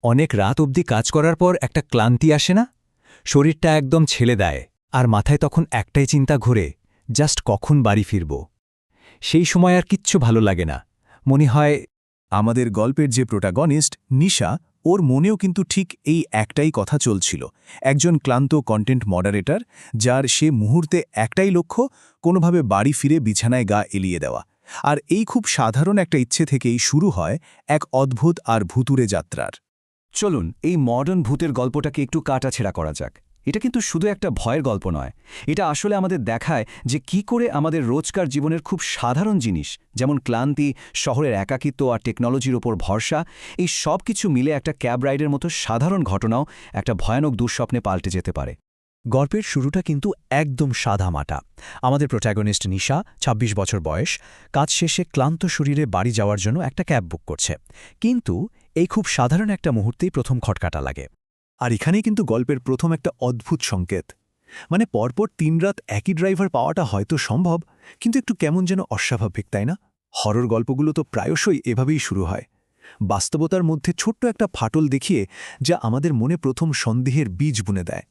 অনেক রাত অবধি কাজ করার পর একটা ক্লান্তি আসে না? শরীরটা একদম ছেড়ে দেয়, আর মাথায় তখন একটাই চিন্তা ঘোরে, জাস্ট কখন বাড়ি ফিরব। সেই সময় আর কিচ্ছু ভালো লাগে না, মনে হয়। আমাদের গল্পের যে প্রোটাগনিস্ট নিশা, ওর মনেও কিন্তু ঠিক এই একটাই কথা চলছিল। একজন ক্লান্ত কন্টেন্ট মডারেটর, যার সে মুহূর্তে একটাই লক্ষ্য, কোনোভাবে বাড়ি ফিরে বিছানায় গা এলিয়ে দেওয়া। আর এই খুব সাধারণ একটা ইচ্ছে থেকেই শুরু হয় এক অদ্ভুত আর ভুতুরে যাত্রার। চলুন এই মডার্ন ভূতের গল্পটাকে একটু কাটাছেঁড়া করা যাক। এটা কিন্তু শুধু একটা ভয়ের গল্প নয়, এটা আসলে আমাদের দেখায় যে কি করে আমাদের রোজকার জীবনের খুব সাধারণ জিনিস, যেমন ক্লান্তি, শহরের একাকিত্ব আর টেকনোলজির ওপর ভরসা, এই সব কিছু মিলে একটা ক্যাব রাইডের মতো সাধারণ ঘটনাও একটা ভয়ানক দুঃস্বপ্নে পাল্টে যেতে পারে। গল্পের শুরুটা কিন্তু একদম সাদামাটা। আমাদের প্রোটাগনিস্ট নিশা, ২৬ বছর বয়স, কাজ শেষে ক্লান্ত শরীরে বাড়ি যাওয়ার জন্য একটা ক্যাব বুক করছে। কিন্তু এই খুব সাধারণ একটা মুহূর্তেই প্রথম খটকাটা লাগে। আর এখানেই কিন্তু গল্পের প্রথম একটা অদ্ভুত সংকেত। মানে পরপর ৩ রাত একই ড্রাইভার পাওয়াটা হয়তো সম্ভব, কিন্তু একটু কেমন যেন অস্বাভাবিক, তাই না? হরর গল্পগুলো তো প্রায়শই এভাবেই শুরু হয়, বাস্তবতার মধ্যে ছোট্ট একটা ফাটল দেখিয়ে, যা আমাদের মনে প্রথম সন্দেহের বীজ বুনে দেয়।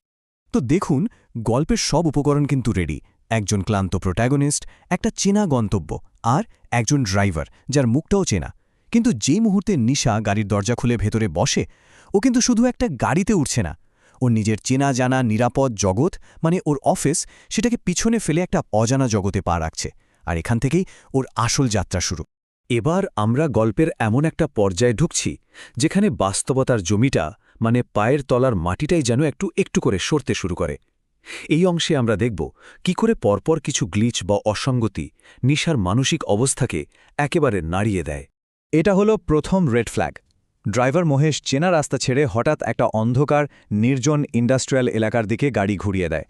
তো দেখুন, গল্পের সব উপকরণ কিন্তু রেডি। একজন ক্লান্ত প্রোটাগনিস্ট, একটা চেনা গন্তব্য, আর একজন ড্রাইভার যার মুখটাও চেনা। কিন্তু যে মুহূর্তে নিশা গাড়ির দরজা খুলে ভেতরে বসে, ও কিন্তু শুধু একটা গাড়িতে উঠছে না। ওর নিজের চেনা জানা নিরাপদ জগৎ, মানে ওর অফিস, সেটাকে পিছনে ফেলে একটা অজানা জগতে পা রাখছে। আর এখান থেকেই ওর আসল যাত্রা শুরু। এবার আমরা গল্পের এমন একটা পর্যায়ে ঢুকছি যেখানে বাস্তবতার জমিটা, মানে পায়ের তলার মাটিটাই যেন একটু একটু করে সরতে শুরু করে। এই অংশে আমরা দেখব কি করে পরপর কিছু গ্লিচ বা অসঙ্গতি নিশার মানসিক অবস্থাকে একেবারে নাড়িয়ে দেয়। এটা হলো প্রথম রেড ফ্ল্যাগ। ড্রাইভার মহেশ চেনা রাস্তা ছেড়ে হঠাৎ একটা অন্ধকার, নির্জন ইন্ডাস্ট্রিয়াল এলাকার দিকে গাড়ি ঘুরিয়ে দেয়।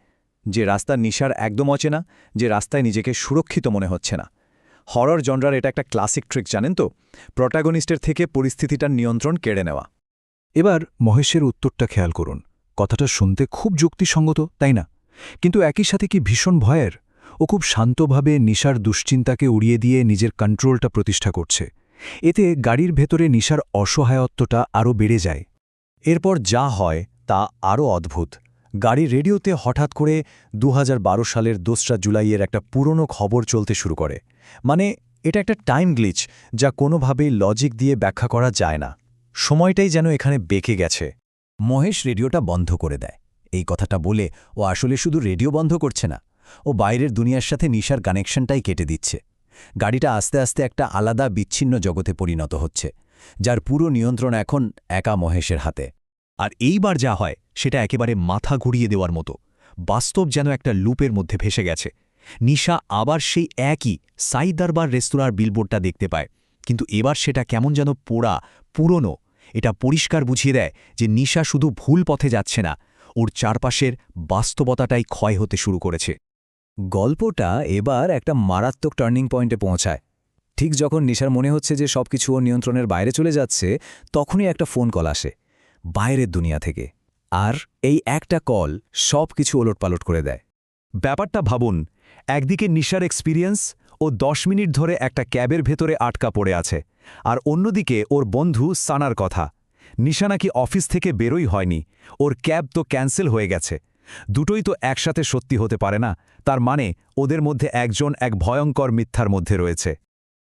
যে রাস্তা নিশার একদম অচেনা, যে রাস্তায় নিজেকে সুরক্ষিত মনে হচ্ছে না। হরর জনরার এটা একটা ক্লাসিক ট্রিক, জানেন তো, প্রোটাগনিস্টের থেকে পরিস্থিতিটার নিয়ন্ত্রণ কেড়ে নেওয়া। এবার মহেশের উত্তরটা খেয়াল করুন। কথাটা শুনতে খুব যুক্তিসঙ্গত, তাই না? কিন্তু একই সাথে কি ভীষণ ভয়ের। ও খুব শান্তভাবে নিশার দুশ্চিন্তাকে উড়িয়ে দিয়ে নিজের কন্ট্রোলটা প্রতিষ্ঠা করছে। এতে গাড়ির ভেতরে নিশার অসহায়ত্বটা আরও বেড়ে যায়। এরপর যা হয় তা আরও অদ্ভুত। গাড়ির রেডিওতে হঠাৎ করে ২০১২ সালের ২রা জুলাইয়ের একটা পুরনো খবর চলতে শুরু করে। মানে এটা একটা টাইম গ্লিচ, যা কোনোভাবেই লজিক দিয়ে ব্যাখ্যা করা যায় না। সময়টাই যেন এখানে বেঁকে গেছে। মহেশ রেডিওটা বন্ধ করে দেয়। এই কথাটা বলে ও আসলে শুধু রেডিও বন্ধ করছে না, ও বাইরের দুনিয়ার সাথে নিশার কানেকশনটাই কেটে দিচ্ছে। গাড়িটা আস্তে আস্তে একটা আলাদা বিচ্ছিন্ন জগতে পরিণত হচ্ছে, যার পুরো নিয়ন্ত্রণ এখন একা মহেশের হাতে। আর এইবার যা হয় সেটা একেবারে মাথা ঘুরিয়ে দেওয়ার মতো। বাস্তব যেন একটা লুপের মধ্যে ভেসে গেছে। নিশা আবার সেই একই সাই দরবার রেস্তোরাঁর বিলবোর্ডটা দেখতে পায়, কিন্তু এবার সেটা কেমন যেন পোড়া, পুরনো। এটা পরিষ্কার বুঝিয়ে দেয় যে নিশা শুধু ভুল পথে যাচ্ছে না, ওর চারপাশের বাস্তবতাটাই ক্ষয় হতে শুরু করেছে। গল্পটা এবার একটা মারাত্মক টার্নিং পয়েন্টে পৌঁছায়। ঠিক যখন নিশার মনে হচ্ছে যে সবকিছু ওর নিয়ন্ত্রণের বাইরে চলে যাচ্ছে, তখনই একটা ফোন কল আসে বাইরের দুনিয়া থেকে। আর এই একটা কল সব কিছু ওলটপালট করে দেয়। ব্যাপারটা ভাবুন, একদিকে নিশার এক্সপিরিয়েন্স, ও ১০ মিনিট ধরে একটা ক্যাবের ভেতরে আটকা পড়ে আছে, আর অন্যদিকে ওর বন্ধু সানার কথা। নিশা নাকি অফিস থেকে বেরোই হয়নি, ওর ক্যাব তো ক্যান্সেল হয়ে গেছে। দুটোই তো একসাথে সত্যি হতে পারে না। তার মানে ওদের মধ্যে একজন এক ভয়ঙ্কর মিথ্যার মধ্যে রয়েছে।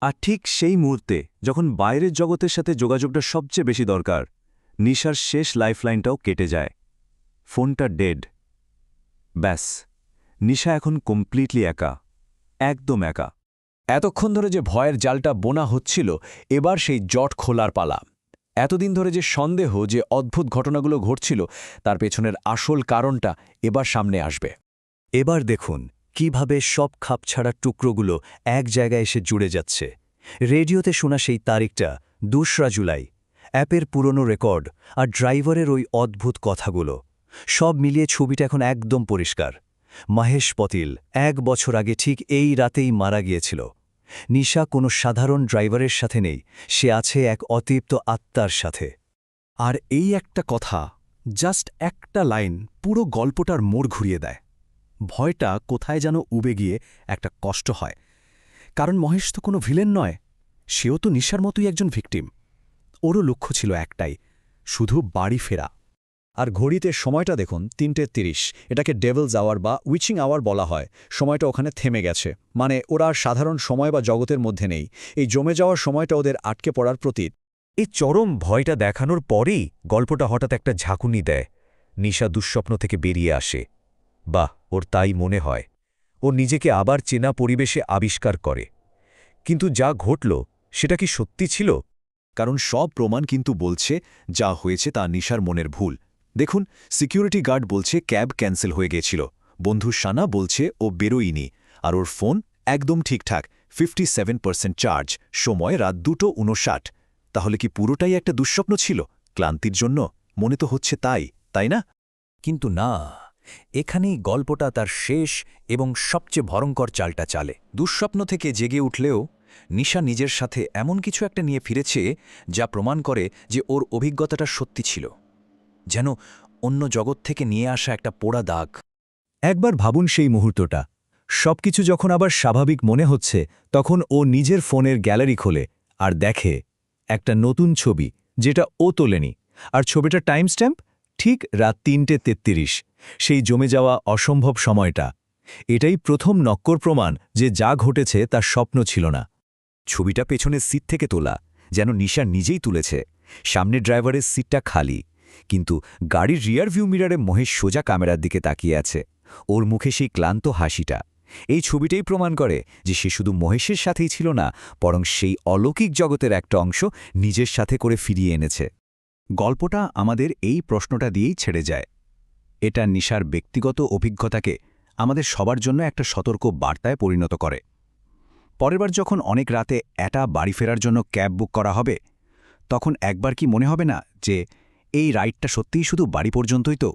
আর ঠিক সেই মুহূর্তে, যখন বাইরের জগতের সাথে যোগাযোগটা সবচেয়ে বেশি দরকার, নিশার শেষ লাইফলাইনটাও কেটে যায়। ফোনটা ডেড। ব্যাস, নিশা এখন কমপ্লিটলি একা, একদম একা। এতক্ষণ ধরে যে ভয়ের জালটা বোনা হচ্ছিল, এবার সেই জট খোলার পালা। এতদিন ধরে যে সন্দেহ, যে অদ্ভুত ঘটনাগুলো ঘটছিল, তার পেছনের আসল কারণটা এবার সামনে আসবে। এবার দেখুন কিভাবে সব খাপছাড়া টুকরোগুলো এক জায়গায় এসে জুড়ে যাচ্ছে। রেডিওতে শোনা সেই তারিখটা ২রা জুলাই, অ্যাপের পুরনো রেকর্ড, আর ড্রাইভারের ওই অদ্ভুত কথাগুলো, সব মিলিয়ে ছবিটা এখন একদম পরিষ্কার। মহেশ পতিল ১ বছর আগে ঠিক এই রাতেই মারা গিয়েছিল। নিশা কোনো সাধারণ ড্রাইভারের সাথে নেই, সে আছে এক অতৃপ্ত আত্মার সাথে। আর এই একটা কথা, জাস্ট একটা লাইন, পুরো গল্পটার মোড় ঘুরিয়ে দেয়। ভয়টা কোথায় যেন উবে গিয়ে একটা কষ্ট হয়। কারণ মহেশ তো কোনো ভিলেন নয়, সেও তো নিশার মতোই একজন ভিকটিম। ওরও লক্ষ্য ছিল একটাই, শুধু বাড়ি ফেরা। আর ঘড়িতে সময়টা দেখুন 3:30। এটাকে ডেভিলস আওয়ার বা উইচিং আওয়ার বলা হয়। সময়টা ওখানে থেমে গেছে, মানে ওরা আর সাধারণ সময় বা জগতের মধ্যে নেই। এই জমে যাওয়ার সময়টা ওদের আটকে পড়ার প্রতীক। এই চরম ভয়টা দেখানোর পরেই গল্পটা হঠাৎ একটা ঝাঁকুনি দেয়। নিশা দুঃস্বপ্ন থেকে বেরিয়ে আসে। বাহ, ওর তাই মনে হয়। ও নিজেকে আবার চেনা পরিবেশে আবিষ্কার করে। কিন্তু যা ঘটল সেটা কি সত্যি ছিল? কারণ সব প্রমাণ কিন্তু বলছে যা হয়েছে তা নিশার মনের ভুল। দেখুন, সিকিউরিটি গার্ড বলছে ক্যাব ক্যান্সেল হয়ে গেছিল, বন্ধু সানা বলছে ও বেরোয়নি, আর ওর ফোন একদম ঠিকঠাক 57% চার্জ, সময় রাত 2:59। তাহলে কি পুরোটাই একটা দুঃস্বপ্ন ছিল? ক্লান্তির জন্য? মনে তো হচ্ছে তাই, তাই না? কিন্তু না, এখানেই গল্পটা তার শেষ এবং সবচেয়ে ভয়ঙ্কর চালটা চালে। দুঃস্বপ্ন থেকে জেগে উঠলেও নিশা নিজের সাথে এমন কিছু একটা নিয়ে ফিরেছে যা প্রমাণ করে যে ওর অভিজ্ঞতাটা সত্যি ছিল, যেন অন্য জগৎ থেকে নিয়ে আসা একটা পোড়া দাগ। একবার ভাবুন সেই মুহূর্তটা। সবকিছু যখন আবার স্বাভাবিক মনে হচ্ছে, তখন ও নিজের ফোনের গ্যালারি খোলে আর দেখে একটা নতুন ছবি, যেটা ও তোলেনি। আর ছবিটা টাইম স্ট্যাম্প ঠিক রাত 3:33। সেই জমে যাওয়া অসম্ভব সময়টা। এটাই প্রথম নক্কর প্রমাণ যে যা ঘটেছে তা স্বপ্ন ছিল না। ছবিটা পেছনের সিট থেকে তোলা, যেন নিশা নিজেই তুলেছে। সামনের ড্রাইভারের সিটটা খালি, কিন্তু গাড়ির রিয়ার ভিউ মিরারে মহেশ সোজা ক্যামেরার দিকে তাকিয়ে আছে। ওর মুখে সেই ক্লান্ত হাসিটা। এই ছবিটাই প্রমাণ করে যে সে শুধু মহেশের সাথেই ছিল না, বরং সেই অলৌকিক জগতের একটা অংশ নিজের সাথে করে ফিরিয়ে এনেছে। গল্পটা আমাদের এই প্রশ্নটা দিয়েই ছেড়ে যায়। এটা নিশার ব্যক্তিগত অভিজ্ঞতাকে আমাদের সবার জন্য একটা সতর্ক বার্তায় পরিণত করে। পরেরবার যখন অনেক রাতে এটা বাড়ি ফেরার জন্য ক্যাব বুক করা হবে, তখন একবার কি মনে হবে না যে এই রাইডটা সত্যিই শুধু বাড়ি পর্যন্তই তো?